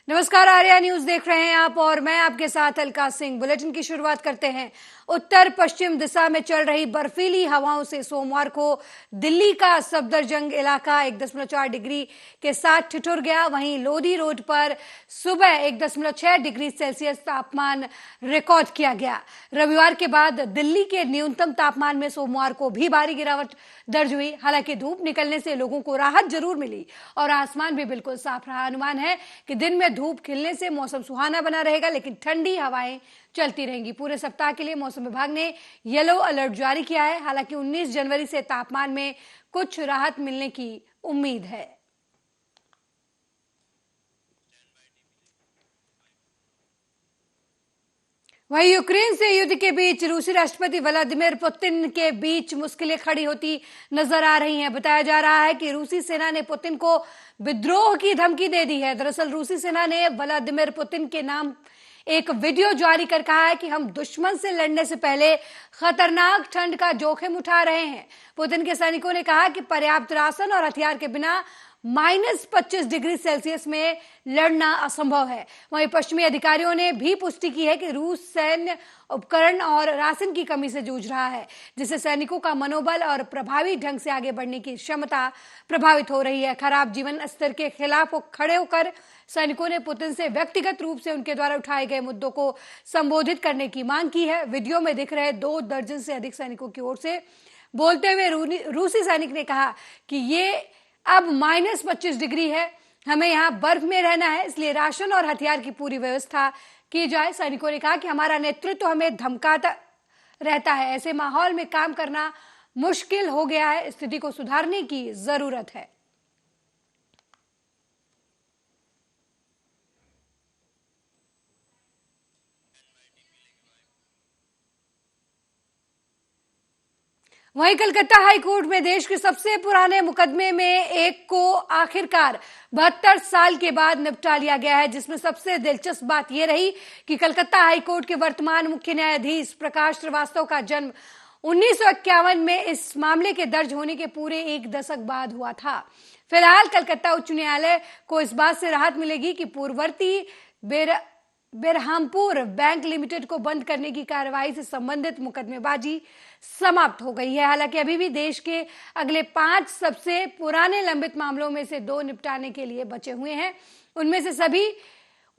नमस्कार, आर्या न्यूज देख रहे हैं आप और मैं आपके साथ अलका सिंह। बुलेटिन की शुरुआत करते हैं। उत्तर पश्चिम दिशा में चल रही बर्फीली हवाओं से सोमवार को दिल्ली का सफदरजंग इलाका 1.4 डिग्री के साथ ठिठुर गया। वहीं लोधी रोड पर सुबह 1.6 डिग्री सेल्सियस तापमान रिकॉर्ड किया गया। रविवार के बाद दिल्ली के न्यूनतम तापमान में सोमवार को भी भारी गिरावट दर्ज हुई। हालांकि धूप निकलने से लोगों को राहत जरूर मिली और आसमान भी बिल्कुल साफ रहा। अनुमान है कि दिन में धूप खिलने से मौसम सुहाना बना रहेगा, लेकिन ठंडी हवाएं चलती रहेंगी। पूरे सप्ताह के लिए मौसम विभाग ने येलो अलर्ट जारी किया है। हालांकि 19 जनवरी से तापमान में कुछ राहत मिलने की उम्मीद है। वहीं यूक्रेन से युद्ध के बीच रूसी राष्ट्रपति व्लादिमीर पुतिन के बीच मुश्किलें खड़ी होती नजर आ रही हैं। बताया जा रहा है कि रूसी सेना ने पुतिन को विद्रोह की धमकी दे दी है। दरअसल रूसी सेना ने व्लादिमीर पुतिन के नाम एक वीडियो जारी कर कहा है कि हम दुश्मन से लड़ने से पहले खतरनाक ठंड का जोखिम उठा रहे हैं। पुतिन के सैनिकों ने कहा कि पर्याप्त राशन और हथियार के बिना -25 डिग्री सेल्सियस में लड़ना असंभव है। वहीं पश्चिमी अधिकारियों ने भी पुष्टि की है कि रूस सैन्य उपकरण और राशन की कमी से जूझ रहा है, जिससे सैनिकों का मनोबल और प्रभावी ढंग से आगे बढ़ने की क्षमता प्रभावित हो रही है। खराब जीवन स्तर के खिलाफ खड़े होकर सैनिकों ने पुतिन से व्यक्तिगत रूप से उनके द्वारा उठाए गए मुद्दों को संबोधित करने की मांग की है। वीडियो में दिख रहे 2 दर्जन से अधिक सैनिकों की ओर से बोलते हुए रूसी सैनिक ने कहा कि ये अब -25 डिग्री है, हमें यहाँ बर्फ में रहना है, इसलिए राशन और हथियार की पूरी व्यवस्था की जाए। सैनिकों ने कहा कि हमारा नेतृत्व हमें धमकाता रहता है, ऐसे माहौल में काम करना मुश्किल हो गया है, स्थिति को सुधारने की जरूरत है। वहीं कलकत्ता हाईकोर्ट में देश के सबसे पुराने मुकदमे में एक को आखिरकार 72 साल के बाद निपटा लिया गया है, जिसमें सबसे दिलचस्प बात यह रही कि कलकत्ता हाईकोर्ट के वर्तमान मुख्य न्यायाधीश प्रकाश श्रीवास्तव का जन्म 1951 में इस मामले के दर्ज होने के पूरे 1 दशक बाद हुआ था। फिलहाल कलकत्ता उच्च न्यायालय को इस बात से राहत मिलेगी कि पूर्ववर्ती बेरहामपुर बैंक लिमिटेड को बंद करने की कार्रवाई से संबंधित मुकदमेबाजी समाप्त हो गई है। हालांकि अभी भी देश के अगले 5 सबसे पुराने लंबित मामलों में से 2 निपटाने के लिए बचे हुए हैं। उनमें से सभी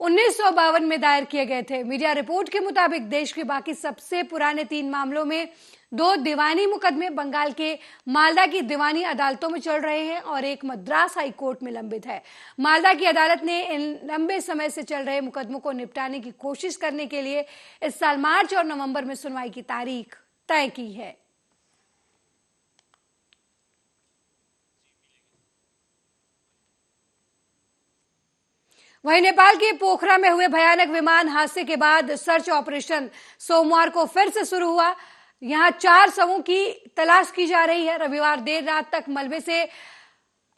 1952 में दायर किए गए थे। मीडिया रिपोर्ट के मुताबिक देश के बाकी सबसे पुराने 3 मामलों में 2 दीवानी मुकदमे बंगाल के मालदा की दीवानी अदालतों में चल रहे हैं और एक मद्रास हाई कोर्ट में लंबित है। मालदा की अदालत ने इन लंबे समय से चल रहे मुकदमों को निपटाने की कोशिश करने के लिए इस साल मार्च और नवंबर में सुनवाई की तारीख तय की है। वहीं नेपाल के पोखरा में हुए भयानक विमान हादसे के बाद सर्च ऑपरेशन सोमवार को फिर से शुरू हुआ। यहां 4 शवों की तलाश की जा रही है। रविवार देर रात तक मलबे से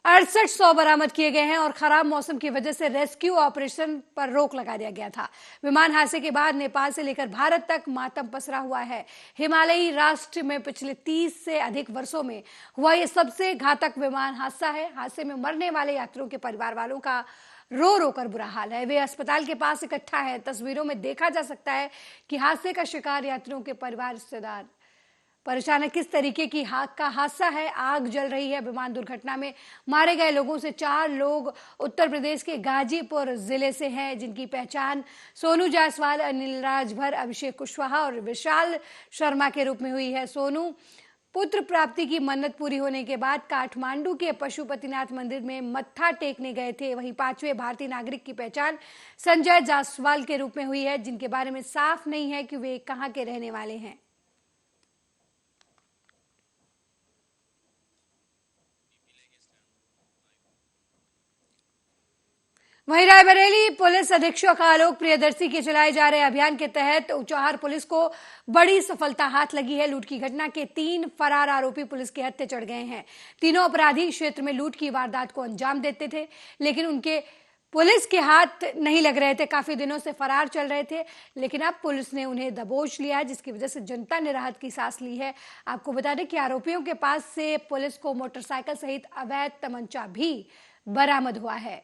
68 शव बरामद किए गए हैं और खराब मौसम की वजह से रेस्क्यू ऑपरेशन पर रोक लगा दिया गया था। विमान हादसे के बाद नेपाल से लेकर भारत तक मातम पसरा हुआ है। हिमालयी राष्ट्र में पिछले 30 से अधिक वर्षों में हुआ यह सबसे घातक विमान हादसा है। हादसे में मरने वाले यात्रियों के परिवार वालों का रो रो कर बुरा हाल है। वे अस्पताल के पास इकट्ठा है। तस्वीरों में देखा जा सकता है कि हादसे का शिकार यात्रियों के परिवार रिश्तेदार परेशान है। किस तरीके की का हादसा है, आग जल रही है। विमान दुर्घटना में मारे गए लोगों से 4 लोग उत्तर प्रदेश के गाजीपुर जिले से हैं, जिनकी पहचान सोनू जायसवाल, अनिल राजभर, अभिषेक कुशवाहा और विशाल शर्मा के रूप में हुई है। सोनू पुत्र प्राप्ति की मन्नत पूरी होने के बाद काठमांडू के पशुपतिनाथ मंदिर में मत्था टेकने गए थे। वहीं 5वें भारतीय नागरिक की पहचान संजय जायसवाल के रूप में हुई है, जिनके बारे में साफ नहीं है कि वे कहां के रहने वाले हैं। वहीं रायबरेली पुलिस अधीक्षक आलोक प्रियदर्शी के चलाए जा रहे अभियान के तहत ऊंचाहार पुलिस को बड़ी सफलता हाथ लगी है। लूट की घटना के 3 फरार आरोपी पुलिस के हत्थे चढ़ गए हैं। तीनों अपराधी क्षेत्र में लूट की वारदात को अंजाम देते थे, लेकिन उनके पुलिस के हाथ नहीं लग रहे थे। काफी दिनों से फरार चल रहे थे, लेकिन अब पुलिस ने उन्हें दबोच लिया, जिसकी वजह से जनता ने राहत की सांस ली है। आपको बता दें कि आरोपियों के पास से पुलिस को मोटरसाइकिल सहित अवैध तमंचा भी बरामद हुआ है।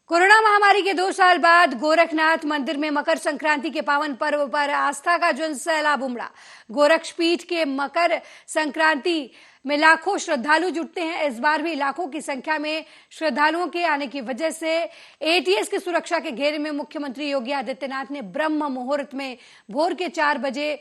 कोरोना महामारी के 2 साल बाद गोरखनाथ मंदिर में मकर संक्रांति के पावन पर्व पर आस्था का जन सैलाब उमड़ा। गोरक्षपीठ के मकर संक्रांति में लाखों श्रद्धालु जुटते हैं। इस बार भी लाखों की संख्या में श्रद्धालुओं के आने की वजह से एटीएस की सुरक्षा के घेरे में मुख्यमंत्री योगी आदित्यनाथ ने ब्रह्म मुहूर्त में भोर के 4 बजे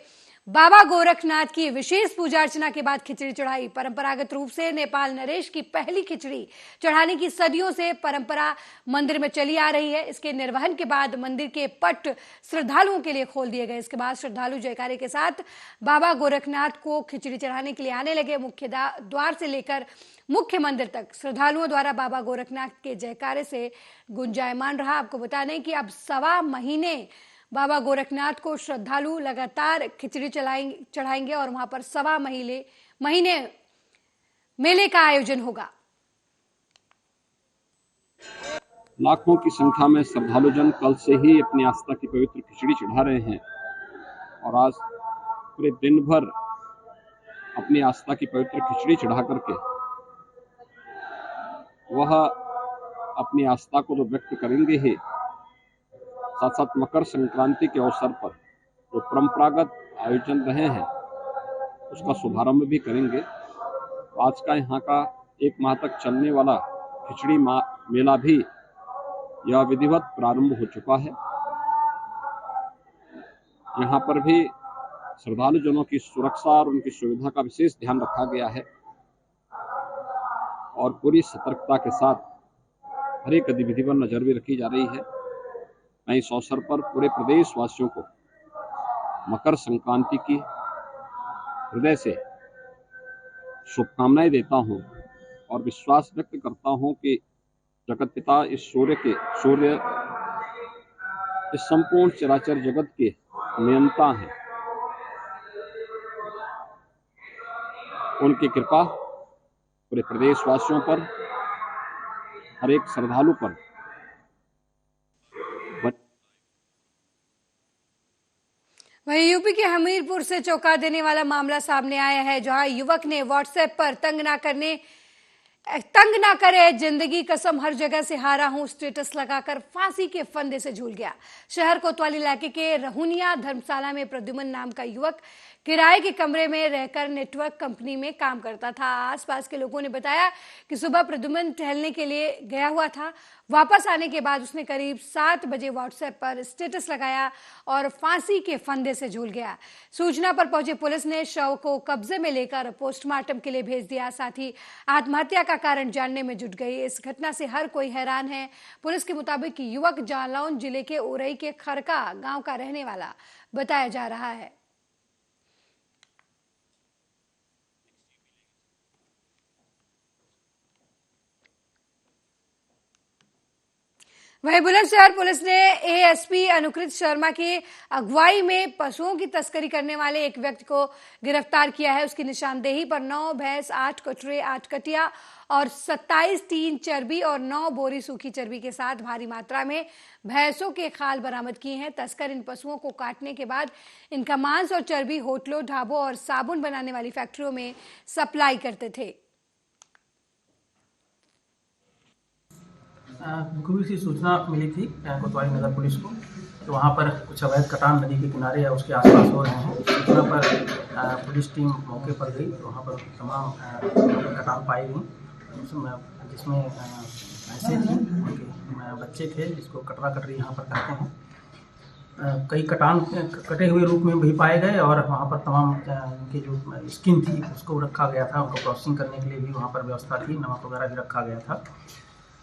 बाबा गोरखनाथ की विशेष पूजा अर्चना के बाद खिचड़ी चढ़ाई। परंपरागत रूप से नेपाल नरेश की पहली खिचड़ी चढ़ाने की सदियों से परंपरा मंदिर में चली आ रही है। इसके निर्वहन के बाद मंदिर के पट श्रद्धालुओं के लिए खोल दिए गए। इसके बाद श्रद्धालु जयकारे के साथ बाबा गोरखनाथ को खिचड़ी चढ़ाने के लिए आने लगे। मुख्य द्वार से लेकर मुख्य मंदिर तक श्रद्धालुओं द्वारा बाबा गोरखनाथ के जयकारे से गुंजायमान रहा। आपको बता दें कि अब 1.25 महीने बाबा गोरखनाथ को श्रद्धालु लगातार खिचड़ी चढ़ाएंगे और वहां पर 1.25 महीने मेले का आयोजन होगा। लाखों की संख्या में श्रद्धालुजन कल से ही अपनी आस्था की पवित्र खिचड़ी चढ़ा रहे हैं और आज पूरे दिन भर अपनी आस्था की पवित्र खिचड़ी चढ़ा करके वह अपनी आस्था को तो व्यक्त करेंगे ही, साथ साथ मकर संक्रांति के अवसर पर जो परंपरागत आयोजन रहे हैं उसका शुभारंभ भी करेंगे। आज का यहाँ का 1 माह तक चलने वाला खिचड़ी मेला भी यह विधिवत प्रारंभ हो चुका है। यहाँ पर भी श्रद्धालुजनों की सुरक्षा और उनकी सुविधा का विशेष ध्यान रखा गया है और पूरी सतर्कता के साथ हर एक गतिविधि पर नजर भी रखी जा रही है। मैं इस अवसर पर पूरे प्रदेश वासियों को मकर संक्रांति की हृदय से शुभकामनाएं देता हूं और विश्वास व्यक्त करता हूं कि जगत पिता इस सूर्य इस संपूर्ण चराचर जगत के नियंता हैं। उनकी कृपा पूरे प्रदेश वासियों पर, हर एक श्रद्धालु पर वहीं यूपी के हमीरपुर से चौंका देने वाला मामला सामने आया है, जहां युवक ने व्हाट्सएप पर तंग ना करे जिंदगी कसम हर जगह से हारा हूं स्टेटस लगाकर फांसी के फंदे से झूल गया। शहर कोतवाली इलाके के रहुनिया धर्मशाला में प्रद्युमन नाम का युवक किराए के कमरे में रहकर नेटवर्क कंपनी में काम करता था। आसपास के लोगों ने बताया कि सुबह प्रद्युमन टहलने के लिए गया हुआ था। वापस आने के बाद उसने करीब 7 बजे व्हाट्सएप पर स्टेटस लगाया और फांसी के फंदे से झूल गया। सूचना पर पहुंची पुलिस ने शव को कब्जे में लेकर पोस्टमार्टम के लिए भेज दिया। साथ ही आत्महत्या का कारण जानने में जुट गई। इस घटना से हर कोई हैरान है। पुलिस के मुताबिक युवक जालौन जिले के उरई के खरका गांव का रहने वाला बताया जा रहा है। वहीं बुलंदशहर पुलिस ने एएसपी अनुकृत शर्मा की अगुवाई में पशुओं की तस्करी करने वाले एक व्यक्ति को गिरफ्तार किया है। उसकी निशानदेही पर 9 भैंस, 8 कटोरे, 8 कटिया और 27 टीन चर्बी और 9 बोरी सूखी चर्बी के साथ भारी मात्रा में भैंसों के खाल बरामद किए हैं। तस्कर इन पशुओं को काटने के बाद इनका मांस और चर्बी होटलों, ढाबों और साबुन बनाने वाली फैक्ट्रियों में सप्लाई करते थे। बखूबी सी सूचना मिली थी कोतवाली नगर पुलिस को, तो वहाँ पर कुछ अवैध कटान नदी के किनारे या उसके आसपास हो रहे हैं। सूचना पर पुलिस टीम मौके पर गई तो वहाँ पर तमाम कटान पाई गई, जिसमें भैंसें थी, उनके बच्चे थे जिसको कटरा कटरी यहाँ पर कहते हैं। कई कटान कटे हुए रूप में भी पाए गए और वहाँ पर तमाम उनकी जो स्किन थी उसको रखा गया था। उनको प्रोसेसिंग करने के लिए भी वहाँ पर व्यवस्था थी, नमक वगैरह भी रखा गया था।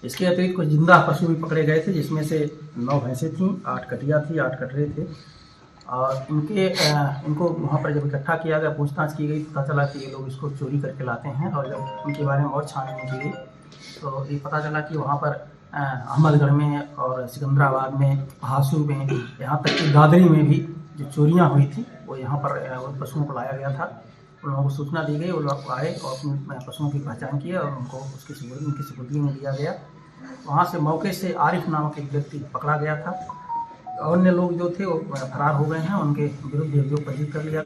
इसके अतिरिक्त कुछ जिंदा पशु भी पकड़े गए थे, जिसमें से 9 भैंसें थीं, 8 कटिया थी, 8 कटरे थे और इनको वहाँ पर जब इकट्ठा किया गया, पूछताछ की गई, पता चला कि ये लोग इसको चोरी करके लाते हैं। और जब उनके बारे में और छानबीन की गई तो ये पता चला कि वहाँ पर अहमदगढ़ में और सिकंदराबाद में, हासू में, यहाँ तक कि दादरी में भी जो चोरियाँ हुई थी वो यहाँ पर उन पशुओं को लाया गया था। उन लोगों को सूचना दी गई, वो लोग आए और अपने पशुओं की पहचान की और उनको उनकी सुपुर्दी में दिया गया। वहाँ से मौके से आरिफ नामक एक व्यक्ति पकड़ा गया था। अन्य लोग जो थे वो फरार हो गए हैं, उनके विरुद्ध अभियोग पंजीकृत कर लिया।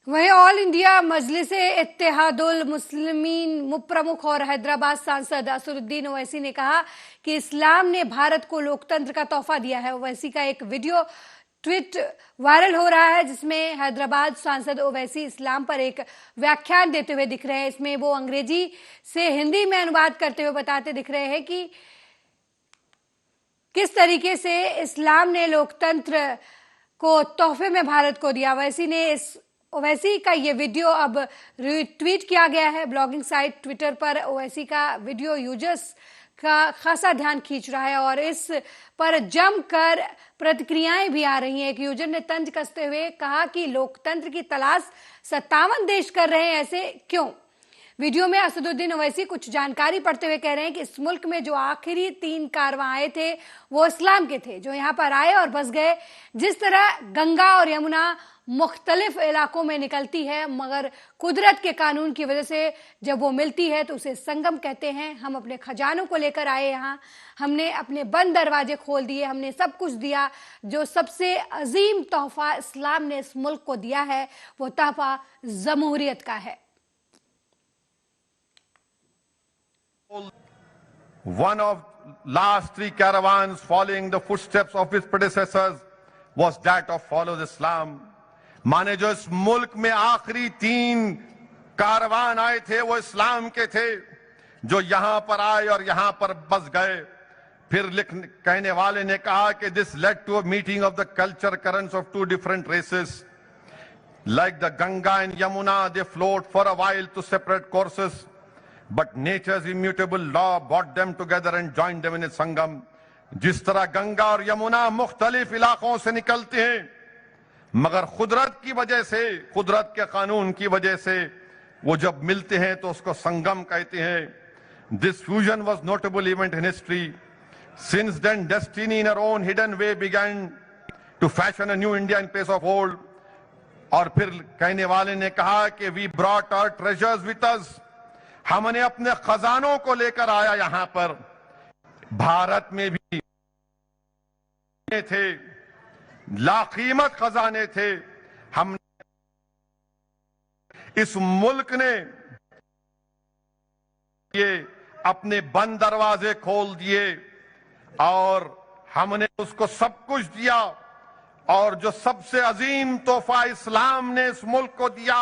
वहीं ऑल इंडिया मजलिस-ए-इत्तेहादुल मुस्लिमीन प्रमुख और हैदराबाद सांसद असदुद्दीन ओवैसी ने कहा कि इस्लाम ने भारत को लोकतंत्र का तोहफा दिया है। ओवैसी का एक वीडियो ट्वीट वायरल हो रहा है जिसमें हैदराबाद सांसद ओवैसी इस्लाम पर एक व्याख्यान देते हुए दिख रहे हैं। इसमें वो अंग्रेजी से हिंदी में अनुवाद करते हुए बताते दिख रहे हैं कि किस तरीके से इस्लाम ने लोकतंत्र को तोहफे में भारत को दिया। ओवैसी का ये वीडियो अब ट्वीट किया गया है। ब्लॉगिंग साइट ट्विटर पर ओवैसी का वीडियो यूजर्स का खासा ध्यान खींच रहा है और इस पर जमकर प्रतिक्रियाएं भी आ रही हैं। एक यूजर ने तंज कसते हुए कहा कि लोकतंत्र की तलाश 57 देश कर रहे हैं, ऐसे क्यों। वीडियो में असदुद्दीन ओवैसी कुछ जानकारी पढ़ते हुए कह रहे हैं कि इस मुल्क में जो आखिरी 3 कारवां आए थे वो इस्लाम के थे, जो यहाँ पर आए और बस गए। जिस तरह गंगा और यमुना मुख्तलिफ इलाकों में निकलती है, मगर कुदरत के कानून की वजह से जब वो मिलती है तो उसे संगम कहते हैं। हम अपने खजानों को लेकर आए यहाँ, हमने अपने बंद दरवाजे खोल दिए, हमने सब कुछ दिया। जो सबसे अजीम तोहफा इस्लाम ने इस मुल्क को दिया है वो तोहफा जमहूरियत का है। One of last 3 caravans following the footsteps of his predecessors was that of Follows Islam. माने जो इस मुल्क में आखिरी 3 कारवान आए थे वो इस्लाम के थे, जो यहां पर आए और यहां पर बस गए। फिर कहने वाले ने कहा कि this led to a meeting of the culture currents of 2 different races. Like the Ganga and Yamuna, they flowed for a while to separate courses. But nature's immutable law brought them together and joined them in a sangam. जिस तरह गंगा और यमुना मुख्तलिफ इलाकों से निकलते हैं, मगर कुदरत की वजह से, कुदरत के कानून की वजह से वो जब मिलते हैं तो उसको संगम कहते हैं। This fusion was notable event in history. Since then, destiny in her own hidden way began to fashion a new India in place of old. और फिर कहने वाले ने कहा कि we brought our treasures with us. हमने अपने खजानों को लेकर आया यहां पर। भारत में भी थे, लाकीमत खजाने थे। हम इस मुल्क ने ये अपने बंद दरवाजे खोल दिए और हमने उसको सब कुछ दिया। और जो सबसे अजीम तोहफा इस्लाम ने इस मुल्क को दिया।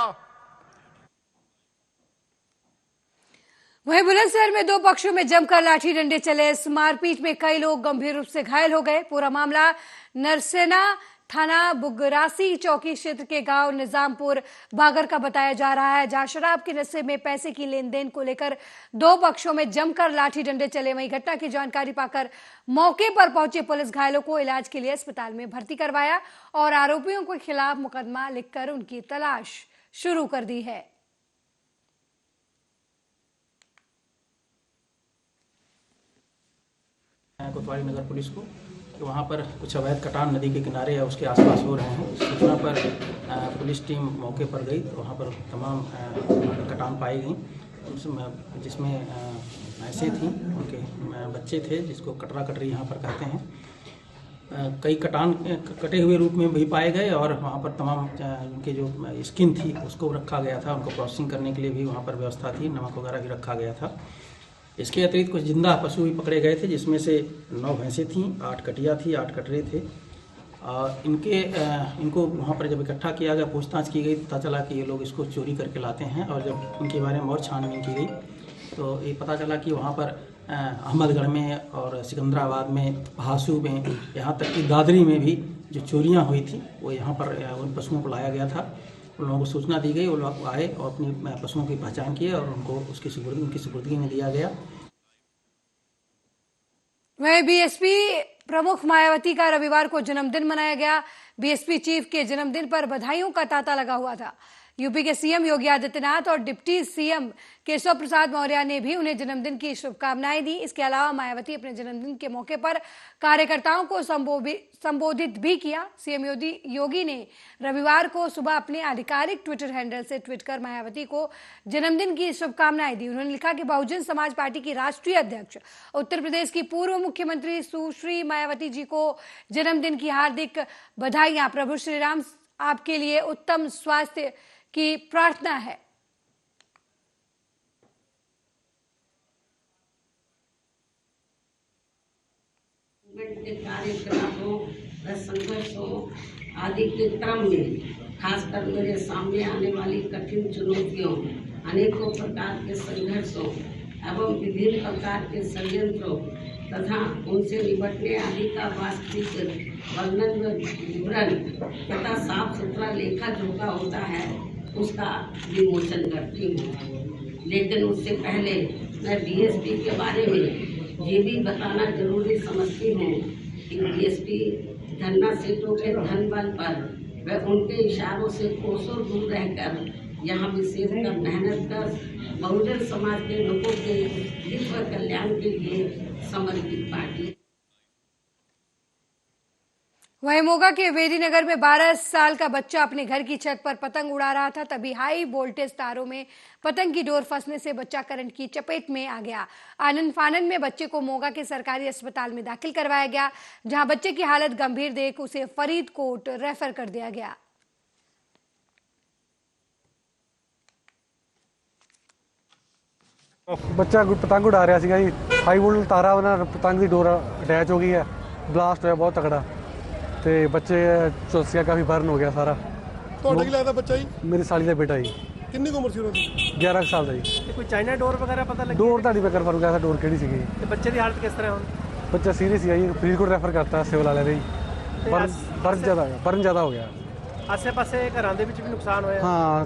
वहीं बुलंदशहर में 2 पक्षों में जमकर लाठी डंडे चले। इस मारपीट में कई लोग गंभीर रूप से घायल हो गए। पूरा मामला नरसेना थाना बुगरासी चौकी क्षेत्र के गांव निजामपुर बागर का बताया जा रहा है, जहां शराब के नशे में पैसे की लेन देन को लेकर 2 पक्षों में जमकर लाठी डंडे चले। वहीं घटना की जानकारी पाकर मौके पर पहुंचे पुलिस घायलों को इलाज के लिए अस्पताल में भर्ती करवाया और आरोपियों के खिलाफ मुकदमा लिखकर उनकी तलाश शुरू कर दी है। कोतवाली नगर पुलिस को कि वहाँ पर कुछ अवैध कटान नदी के किनारे या उसके आसपास हो रहे हैं। इस सूचना पर पुलिस टीम मौके पर गई तो वहाँ पर तमाम कटान पाई गई, जिसमें भैंसें थीं, उनके बच्चे थे, जिसको कटरा कटरी यहाँ पर कहते हैं। कई कटान कटे हुए रूप में भी पाए गए और वहाँ पर तमाम उनके जो स्किन थी उसको रखा गया था। उनको प्रोसेसिंग करने के लिए भी वहाँ पर व्यवस्था थी, नमक वगैरह भी रखा गया था। इसके अतिरिक्त कुछ जिंदा पशु भी पकड़े गए थे, जिसमें से 9 भैंसें थीं, 8 कटिया थी, 8 कटरे थे। इनको वहाँ पर जब इकट्ठा किया गया, पूछताछ की गई, पता चला कि ये लोग इसको चोरी करके लाते हैं। और जब उनके बारे में और छानबीन की गई तो ये पता चला कि वहाँ पर अहमदगढ़ में और सिकंदराबाद में, भासू में, यहाँ तक कि दादरी में भी जो चोरियाँ हुई थी वो यहाँ पर उन पशुओं को लाया गया था। उन लोगों को सूचना दी गई, वो लोग आए और अपनी पशुओं की पहचान किए और उनको उनकी सुपुर्दगी में दिया गया। वहीं बीएसपी प्रमुख मायावती का रविवार को जन्मदिन मनाया गया। बीएसपी चीफ के जन्मदिन पर बधाइयों का तांता लगा हुआ था। यूपी के सीएम योगी आदित्यनाथ और डिप्टी सीएम केशव प्रसाद मौर्य ने भी उन्हें जन्मदिन की शुभकामनाएं दी। इसके अलावा मायावती अपने जन्मदिन के मौके पर कार्यकर्ताओं को संबोधित भी किया। सीएम योगी ने रविवार को सुबह अपने आधिकारिक ट्विटर हैंडल से ट्वीट कर मायावती को जन्मदिन की शुभकामनाएं दी। उन्होंने लिखा कि बहुजन समाज पार्टी की राष्ट्रीय अध्यक्ष, उत्तर प्रदेश की पूर्व मुख्यमंत्री सुश्री मायावती जी को जन्मदिन की हार्दिक बधाइयां। प्रभु श्री राम आपके लिए उत्तम स्वास्थ्य की प्रार्थना है। के कार्यकलापों व संघर्षों आदि के क्रम में खासकर मेरे सामने आने वाली कठिन चुनौतियों, अनेकों प्रकार के संघर्षों एवं विभिन्न प्रकार के षड्यंत्रों तथा उनसे निपटने आदि का वास्तविक वर्णन व विवरण तथा साफ सुथरा लेखा जोखा होता है, उसका विमोचन करती हूँ। लेकिन उससे पहले मैं बीएसपी के बारे में ये भी बताना जरूरी समझती हूँ कि बीएसपी धन्ना सेठों के धन बल पर व उनके इशारों से कोसों दूर रहकर यहाँ विशेषकर मेहनत कर बहुजन समाज के लोगों के हित व कल्याण के लिए समर्पित पार्टी। वहीं मोगा के वेदीनगर में 12 साल का बच्चा अपने घर की छत पर पतंग उड़ा रहा था, तभी हाई वोल्टेज तारों में पतंग की डोर फंसने से बच्चा करंट की चपेट में आ गया। आनंद फानन में बच्चे को मोगा के सरकारी अस्पताल में दाखिल करवाया गया, जहां बच्चे की हालत गंभीर देख उसे फरीदकोट रेफर कर दिया गया। ਬੱਚਾ ਪਤੰਗ ਉਡਾ ਰਿਹਾ ਸੀਗਾ ਜੀ, ਹਾਈ ਵੋਲਟ ਤਾਰਾ ਉਹਨਾਂ ਪਤੰਗ ਦੀ ਡੋਰ ਅਟੈਚ ਹੋ ਗਈ ਹੈ, ਬਲਾਸਟ ਹੋਇਆ ਬਹੁਤ ਤਕੜਾ ਤੇ ਬੱਚੇ ਚੋਸਿਆ ਕਾਫੀ ਬਰਨ ਹੋ ਗਿਆ ਸਾਰਾ। ਤੁਹਾਡਾ ਕੀ ਲੱਗਦਾ ਬੱਚਾ ਜੀ? ਮੇਰੀ ਸਾਲੀ ਦਾ ਬੇਟਾ ਜੀ। ਕਿੰਨੀ ਕੁ ਉਮਰ ਸੀ ਉਹਦੀ? 11 ਸਾਲ ਦਾ ਜੀ। ਕੋਈ ਚਾਈਨਾ ਡੋਰ ਵਗੈਰਾ ਪਤਾ ਲੱਗੀ? ਡੋਰ ਤੁਹਾਡੀ ਮੈਂ ਕਨਫਰਮ ਕਰਦਾ ਡੋਰ ਕਿਹੜੀ ਸੀਗੀ। ਤੇ ਬੱਚੇ ਦੀ ਹਾਲਤ ਕਿਸ ਤਰ੍ਹਾਂ ਹੁਣ? ਬੱਚਾ ਸੀਰੀਅਸ ਸੀ ਜੀ, ਫਰੀਦਕੋਟ ਰੈਫਰ ਕਰਤਾ ਸਿਵਲ ਵਾਲਿਆਂ ਨੇ ਜੀ। ਬਰਨ ਜ਼ਿਆਦਾ ਹੋ ਗਿਆ। ਆਸੇ-ਪਾਸੇ ਘਰਾਂ ਦੇ ਵਿੱਚ ਵੀ ਨੁਕਸਾਨ ਹੋਇਆ? ਹਾਂ,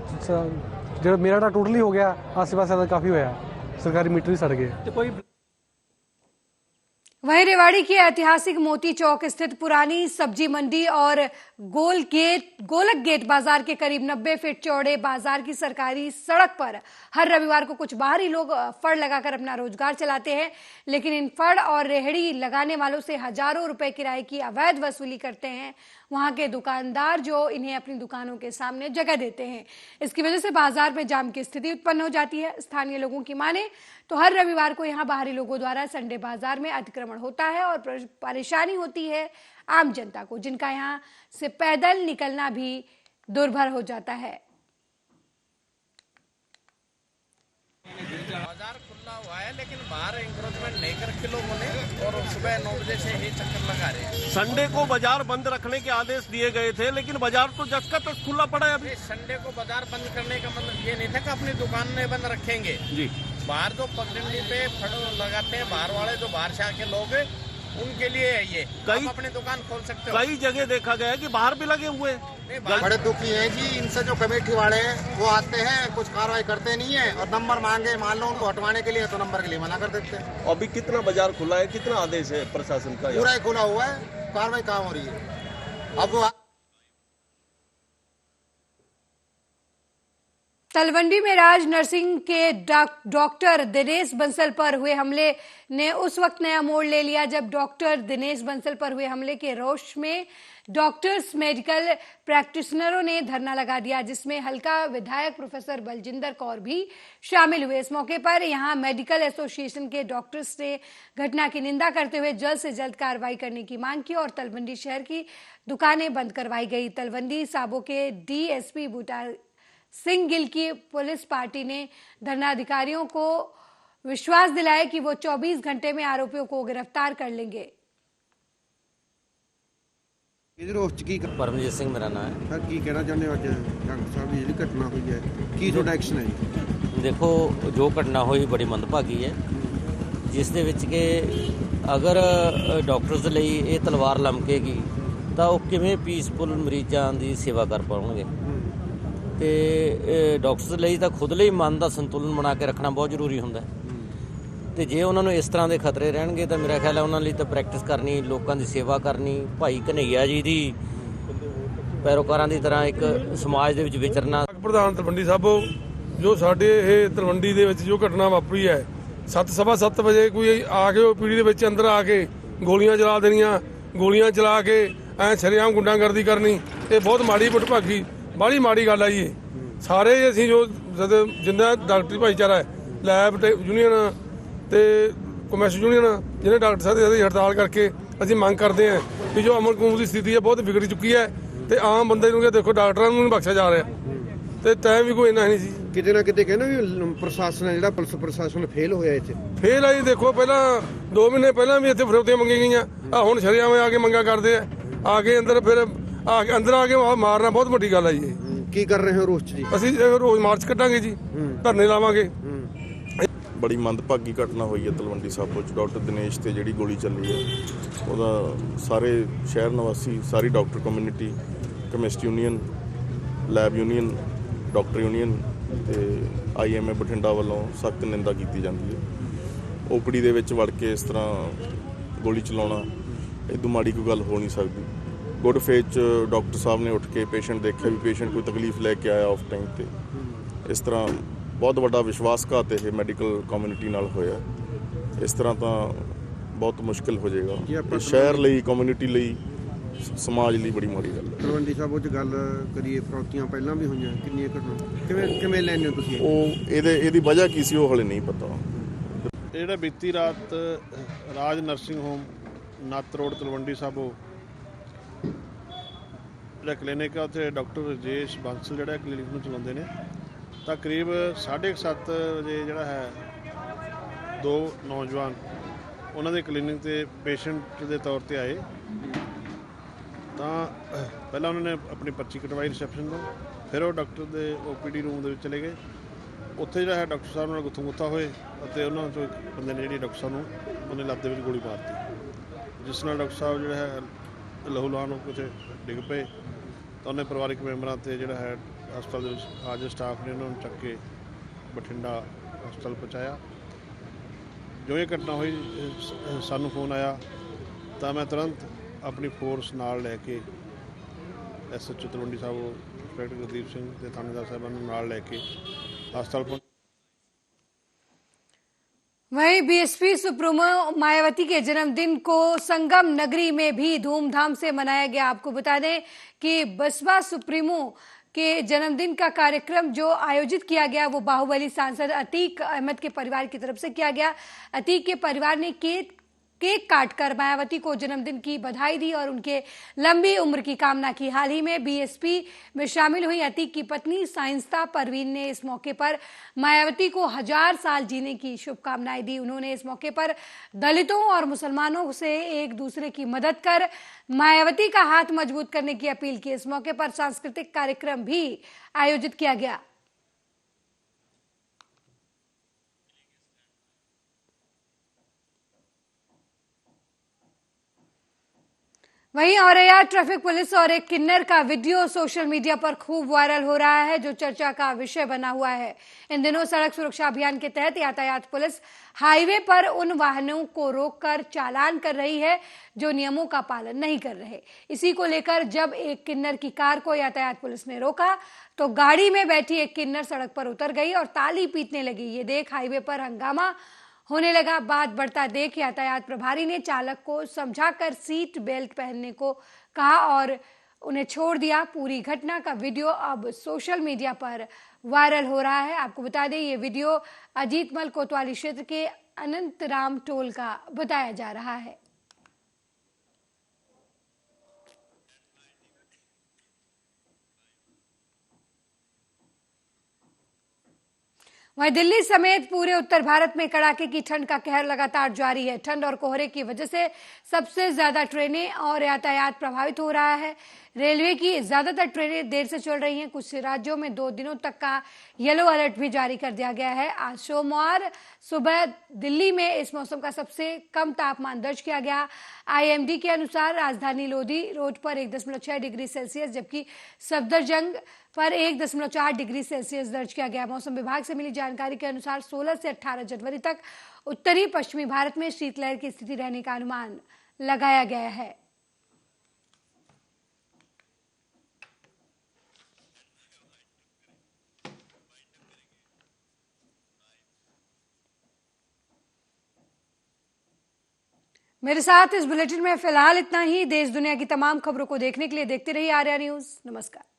ਜਿਹੜਾ ਮੇਰਾ ਤਾਂ ਟੋਟਲੀ ਹੋ ਗਿਆ, ਆਸੇ-ਪਾਸੇ ਦਾ ਕਾਫੀ ਹੋਇਆ, सरकारी मीटर ही सड़ गए। तो कोई वहीं रेवाड़ी के ऐतिहासिक मोती चौक स्थित पुरानी सब्जी मंडी और गोलक गेट बाजार के करीब 90 फीट चौड़े बाजार की सरकारी सड़क पर हर रविवार को कुछ बाहरी लोग फड़ लगाकर अपना रोजगार चलाते हैं, लेकिन इन फड़ और रेहड़ी लगाने वालों से हजारों रुपए किराए की अवैध वसूली करते हैं वहां के दुकानदार, जो इन्हें अपनी दुकानों के सामने जगह देते हैं। इसकी वजह से बाजार में जाम की स्थिति उत्पन्न हो जाती है। स्थानीय लोगों की माने तो हर रविवार को यहां बाहरी लोगों द्वारा संडे बाजार में अतिक्रमण होता है और परेशानी होती है आम जनता को, जिनका यहां से पैदल निकलना भी दुर्भर हो जाता है। बाजार खुला हुआ है, लेकिन बाहर इंक्रोचमेंट नहीं करके लोगों ने और सुबह 9 बजे से ही चक्कर लगा रहे हैं। संडे को बाजार बंद रखने के आदेश दिए गए थे, लेकिन बाजार तो जस का तस खुला पड़ा है अभी। संडे को बाजार बंद करने का मतलब ये नहीं था कि अपनी दुकान नहीं बंद रखेंगे जी। बाहर जो पगडंडी पे फड़ लगाते हैं बाहर वाले, जो बाहर से आके लोग उनके लिए है ये। आप अपनी दुकान खोल सकते हो। कई जगह देखा गया है कि बाहर भी लगे हुए बड़े दुखी हैं जी इनसे। जो कमेटी वाले हैं वो आते हैं, कुछ कार्रवाई करते नहीं है और नंबर मांगे, मान लो उनको हटवाने के लिए तो नंबर के लिए मना कर देते हैं। अभी कितना बाजार खुला है, कितना आदेश है प्रशासन का? पूरा ही खुला हुआ है, कार्रवाई कहाँ हो रही है अब? तलवंडी में राज नर्सिंग के डॉक्टर दिनेश बंसल पर हुए हमले ने उस वक्त नया मोड़ ले लिया जब डॉक्टर दिनेश बंसल पर हुए हमले के रोष में डॉक्टर्स मेडिकल प्रैक्टिशनरों ने धरना लगा दिया, जिसमें हल्का विधायक प्रोफेसर बलजिंदर कौर भी शामिल हुए। इस मौके पर यहां मेडिकल एसोसिएशन के डॉक्टर्स ने घटना की निंदा करते हुए जल्द से जल्द कार्रवाई करने की मांग की और तलवंडी शहर की दुकानें बंद करवाई गई। तलवंडी साबो के डीएसपी बूटा सिंह गिल की पुलिस पार्टी ने धरना अधिकारियों को विश्वास दिलाया कि वो 24 घंटे में आरोपियों को गिरफ्तार कर लेंगे। परमजीत सिंह मेरा नाम है। सर की कहना चाहते हो डॉक्टर साहब जी घटना हुई है की ਤੁਹਾਡਾ ਐਕਸ਼ਨ ਹੈ ਜੀ? देखो जो घटना हुई बड़ी मंदभागी है, जिस दे विच कि अगर डॉक्टर्स ਦੇ ਲਈ ਇਹ ਤਲਵਾਰ ਲਮਕੇਗੀ ਤਾਂ ਉਹ ਕਿਵੇਂ ਪੀਸਫੁਲ ਮਰੀਜ਼ਾਂ ਦੀ ਸੇਵਾ ਕਰ ਪਾਉਣਗੇ। ਤੇ ਡਾਕਟਰਸ ਲਈ ਤਾਂ ਖੁਦ ਲਈ ਮਨ ਦਾ ਸੰਤੁਲਨ ਬਣਾ ਕੇ ਰੱਖਣਾ ਬਹੁਤ ਜ਼ਰੂਰੀ ਹੁੰਦਾ ਤੇ ਜੇ ਉਹਨਾਂ ਨੂੰ ਇਸ ਤਰ੍ਹਾਂ ਦੇ ਖਤਰੇ ਰਹਿਣਗੇ ਤਾਂ ਮੇਰਾ ਖਿਆਲ ਹੈ ਉਹਨਾਂ ਲਈ ਤਾਂ ਪ੍ਰੈਕਟਿਸ ਕਰਨੀ, ਲੋਕਾਂ ਦੀ ਸੇਵਾ ਕਰਨੀ, ਭਾਈ ਕਨ੍ਹਈਆ ਜੀ ਦੀ ਪੈਰੋਕਾਰਾਂ ਦੀ ਤਰ੍ਹਾਂ ਇੱਕ ਸਮਾਜ ਦੇ ਵਿੱਚ ਵਿਚਰਨਾ। ਪ੍ਰਧਾਨ ਤਲਵੰਡੀ ਸਾਬੋ, ਜੋ ਸਾਡੇ ਇਹ ਤਲਵੰਡੀ ਦੇ ਵਿੱਚ ਜੋ ਘਟਨਾ ਵਾਪਰੀ ਹੈ 7:15 ਵਜੇ ਕੋਈ ਆ ਕੇ ਉਹ ਪੀੜੀ ਦੇ ਵਿੱਚ ਅੰਦਰ ਆ ਕੇ ਗੋਲੀਆਂ ਚਲਾ ਦੇਣੀਆਂ, ਗੋਲੀਆਂ ਚਲਾ ਕੇ ਐ ਸ਼ਰੇਆਮ ਗੁੰਡਾਗਰਦੀ ਕਰਨੀ, ਇਹ ਬਹੁਤ ਮਾੜੀ ਭੁੱਟਭਾਗੀ ਬੜੀ ਮਾੜੀ ਗੱਲ ਹੈ ਜੀ। ਸਾਰੇ ਅਸੀਂ ਜੋ ਜਿੰਨਾ ਡਾਕਟਰੀ ਭਾਈਚਾਰਾ ਹੈ, ਲੈਬ ਤੇ ਯੂਨੀਅਨ ਤੇ ਕਮਰਸ ਯੂਨੀਅਨ, ਜਿਹਨੇ ਡਾਕਟਰ ਸਾਹਿਬ ਦੀ ਹੜਤਾਲ ਕਰਕੇ ਅਸੀਂ ਮੰਗ ਕਰਦੇ ਹਾਂ ਕਿ ਜੋ ਅਮਨ ਕਾਨੂੰਨ ਦੀ ਸਥਿਤੀ ਹੈ ਬਹੁਤ ਵਿਗੜ ਚੁੱਕੀ ਹੈ ਤੇ ਆਮ ਬੰਦੇ ਨੂੰ ਦੇਖੋ ਡਾਕਟਰਾਂ ਨੂੰ ਨਹੀਂ ਬਖਸ਼ਿਆ ਜਾ ਰਿਹਾ। ਤੇ ਟਾਈਮ ਵੀ ਕੋਈ ਇੰਨਾ ਨਹੀਂ ਸੀ। ਕਿਤੇ ਨਾ ਕਿਤੇ ਕਹਿੰਦੇ ਵੀ ਪ੍ਰਸ਼ਾਸਨ ਹੈ ਜਿਹੜਾ ਪੁਲਿਸ ਪ੍ਰਸ਼ਾਸਨ ਫੇਲ ਹੋਇਆ ਇੱਥੇ। ਫੇਲ ਆ ਜੀ, ਦੇਖੋ ਪਹਿਲਾਂ 2 ਮਹੀਨੇ ਪਹਿਲਾਂ ਵੀ ਇੱਥੇ ਫਰੋਤੀਆਂ ਮੰਗੀਆਂ ਗਈਆਂ, ਆ ਹੁਣ ਸ਼ਰਿਆਮ ਆ ਕੇ ਮੰਗਾ ਕਰਦੇ ਆ ਕੇ ਅੰਦਰ, ਫਿਰ ਅੰਦਰ ਆ ਕੇ ਮਾਰਨਾ ਬਹੁਤ ਵੱਡੀ ਗੱਲ ਆ ਜੀ। ਕੀ ਕਰ ਰਹੇ ਹੋ ਰੋਸ ਚ ਜੀ? ਅਸੀਂ ਰੋਜ਼ ਮਾਰਚ ਕੱਢਾਂਗੇ ਜੀ, ਧਰਨੇ ਲਾਵਾਂਗੇ। ਬੜੀ ਮੰਦਭਾਗੀ ਘਟਨਾ ਹੋਈ ਹੈ ਤਲਵੰਡੀ ਸਾਬੋ 'ਚ। ਡਾਕਟਰ ਦਿਨੇਸ਼ ਤੇ ਜਿਹੜੀ ਗੋਲੀ ਚੱਲੀ ਹੈ ਉਹਦਾ ਸਾਰੇ ਸ਼ਹਿਰ ਨਿਵਾਸੀ, ਸਾਰੀ doctor community, chemist union, lab union, doctor union ਤੇ IMA ਬਠਿੰਡਾ ਵੱਲੋਂ ਸਖਤ ਨਿੰਦਾ ਕੀਤੀ ਜਾਂਦੀ ਹੈ। OPD ਦੇ ਵਿੱਚ ਵੜ ਕੇ ਇਸ ਤਰ੍ਹਾਂ ਗੋਲੀ ਚਲਾਉਣਾ, ਇਦੋਂ ਮਾੜੀ ਕੋਈ ਗੱਲ ਹੋ ਨਹੀਂ ਸਕਦੀ। ਗੁੱਡ ਫੇਥ 'ਚ ਡਾਕਟਰ ਸਾਹਿਬ ਨੇ ਉੱਠ ਕੇ ਪੇਸ਼ੈਂਟ ਦੇਖਿਆ ਵੀ ਪੇਸ਼ੈਂਟ ਕੋਈ ਤਕਲੀਫ ਲੈ ਕੇ ਆਇਆ ਆਫ ਟਾਈਮ ਤੇ। ਇਸ ਤਰ੍ਹਾਂ ਬਹੁਤ ਵੱਡਾ ਵਿਸ਼ਵਾਸਘਾਤ ਇਹ ਮੈਡੀਕਲ ਕਮਿਊਨਿਟੀ ਨਾਲ ਹੋਇਆ। ਇਸ ਤਰ੍ਹਾਂ ਤਾਂ ਬਹੁਤ ਮੁਸ਼ਕਿਲ ਹੋ ਜਾਏਗਾ ਸ਼ਹਿਰ ਲਈ, ਕਮਿਊਨਿਟੀ ਲਈ, ਸਮਾਜ ਲਈ ਬੜੀ ਮਾੜੀ ਗੱਲ ਹੈ। ਤਲਵੰਡੀ ਸਾਬੋ 'ਚ ਗੱਲ ਕਰੀਏ, ਫਰੌਤੀਆਂ ਪਹਿਲਾਂ ਵੀ ਹੋਈਆਂ, ਕਿੰਨੀਆਂ ਘਟਨਾ ਕਿਵੇਂ ਲੈਂਦੇ ਹੋ ਤੁਸੀਂ? ਉਹ ਇਹਦੀ ਵਜ੍ਹਾ ਕੀ ਸੀ ਉਹ ਹਲੇ ਨਹੀਂ ਪਤਾ। ਜਿਹੜਾ ਬੀਤੀ ਰਾਤ ਰਾਜ ਨਰਸਿੰਗ ਹੋਮ ਨੱਤ ਰੋਡ ਤਲਵੰਡੀ ਸਾਬੋ ਜਿਹੜਾ ਕਲੀਨਿਕ ਆ, ਉੱਥੇ ਡਾਕਟਰ ਰਜੇਸ਼ ਬਾਂਸਲ ਜਿਹੜਾ ਕਲੀਨਿਕ ਨੂੰ ਚਲਾਉਂਦੇ ਨੇ, ਤਾਂ ਕਰੀਬ 7:30 ਵਜੇ ਜਿਹੜਾ ਹੈ 2 ਨੌਜਵਾਨ ਉਹਨਾਂ ਦੇ ਕਲੀਨਿਕ ਤੇ ਪੇਸ਼ੈਂਟ ਦੇ ਤੌਰ ਤੇ ਆਏ। ਤਾਂ ਪਹਿਲਾਂ ਉਹਨਾਂ ਨੇ ਆਪਣੀ ਪਰਚੀ ਕਟਵਾਈ ਰਿਸੈਪਸ਼ਨ ਤੋਂ, ਫਿਰ ਉਹ ਡਾਕਟਰ ਦੇ OPD ਰੂਮ ਦੇ ਵਿੱਚ ਚਲੇ ਗਏ। ਉੱਥੇ ਜਿਹੜਾ ਹੈ ਡਾਕਟਰ ਸਾਹਿਬ ਨਾਲ ਗੁੱਥਾ ਗੁੱਥਾ ਹੋਏ ਅਤੇ ਉਹਨਾਂ ਚੋਂ ਇੱਕ ਬੰਦੇ ਨੇ ਜਿਹੜੀ ਡਾਕਟਰ ਸਾਹਿਬ ਨੂੰ ਉਹਨੇ ਲੱਤ ਦੇ ਵਿੱਚ ਗੋਲੀ ਮਾਰਤੀ, ਜਿਸ ਨਾਲ ਡਾਕਟਰ ਸਾਹਿਬ ਜਿਹੜਾ ਹੈ ਲਹੂਲੁਹਾਨ ਹੋ ਕੇ ਉੱਥੇ ਡਿੱਗ ਪਏ। ਤਾਂ ਉਹਨੇ ਪਰਿਵਾਰਿਕ ਮੈਂਬਰਾਂ ਤੇ ਜਿਹੜਾ ਹੈ ਹਸਪਤਾਲ ਦੇ ਵਿੱਚ ਹਾਜ਼ਰ ਸਟਾਫ ਨੇ ਉਹਨਾਂ ਨੂੰ ਚੱਕ ਕੇ ਬਠਿੰਡਾ ਹਸਪਤਾਲ ਪਹੁੰਚਾਇਆ। ਜੋ ਇਹ ਘਟਨਾ ਹੋਈ ਸਾਨੂੰ ਫੋਨ ਆਇਆ ਤਾਂ ਮੈਂ ਤੁਰੰਤ ਆਪਣੀ ਫੋਰਸ ਨਾਲ ਲੈ ਕੇ SHO ਤਲਵੰਡੀ ਸਾਬੋ ਇੰਸਪੈਕਟਰ ਗੁਰਦੀਪ ਸਿੰਘ ਤੇ ਥਾਣੇਦਾਰ ਸਾਹਿਬਾਨ ਨੂੰ ਨਾਲ ਲੈ ਕੇ हस्पताल पहुंच। वहीं BSP सुप्रीमो मायावती के जन्मदिन को संगम नगरी में भी धूमधाम से मनाया गया। आपको बता दें कि बसपा सुप्रीमो के जन्मदिन का कार्यक्रम जो आयोजित किया गया वो बाहुबली सांसद अतीक अहमद के परिवार की तरफ से किया गया। अतीक के परिवार ने केक काटकर मायावती को जन्मदिन की बधाई दी और उनके लंबी उम्र की कामना की। हाल ही में BSP में शामिल हुई अतीक की पत्नी साइंस्ता परवीन ने इस मौके पर मायावती को 1000 साल जीने की शुभकामनाएं दी। उन्होंने इस मौके पर दलितों और मुसलमानों से एक दूसरे की मदद कर मायावती का हाथ मजबूत करने की अपील की। इस मौके पर सांस्कृतिक कार्यक्रम भी आयोजित किया गया। वहीं औरैया ट्रैफिक पुलिस और एक किन्नर का वीडियो सोशल मीडिया पर खूब वायरल हो रहा है, जो चर्चा का विषय बना हुआ है। इन दिनों सड़क सुरक्षा अभियान के तहत यातायात पुलिस हाईवे पर उन वाहनों को रोककर चालान कर रही है जो नियमों का पालन नहीं कर रहे। इसी को लेकर जब एक किन्नर की कार को यातायात पुलिस ने रोका तो गाड़ी में बैठी एक किन्नर सड़क पर उतर गई और ताली पीटने लगी। ये देख हाईवे पर हंगामा होने लगा। बात बढ़ता देख यातायात प्रभारी ने चालक को समझाकर सीट बेल्ट पहनने को कहा और उन्हें छोड़ दिया। पूरी घटना का वीडियो अब सोशल मीडिया पर वायरल हो रहा है। आपको बता दें ये वीडियो अजीतमल कोतवाली क्षेत्र के अनंतराम टोल का बताया जा रहा है। वहीं दिल्ली समेत पूरे उत्तर भारत में कड़ाके की ठंड का कहर लगातार जारी है। ठंड और कोहरे की वजह से सबसे ज्यादा ट्रेनें और यातायात प्रभावित हो रहा है। रेलवे की ज्यादातर ट्रेनें देर से चल रही हैं। कुछ राज्यों में 2 दिनों तक का येलो अलर्ट भी जारी कर दिया गया है। आज सोमवार सुबह दिल्ली में इस मौसम का सबसे कम तापमान दर्ज किया गया। IMD के अनुसार राजधानी लोधी रोड पर 1.6 डिग्री सेल्सियस जबकि सफदरजंग पर 1.4 डिग्री सेल्सियस दर्ज किया गया। मौसम विभाग से मिली जानकारी के अनुसार 16 से 18 जनवरी तक उत्तरी पश्चिमी भारत में शीतलहर की स्थिति रहने का अनुमान लगाया गया है। मेरे साथ इस बुलेटिन में फिलहाल इतना ही। देश दुनिया की तमाम खबरों को देखने के लिए देखते रहिए आर्या न्यूज। नमस्कार।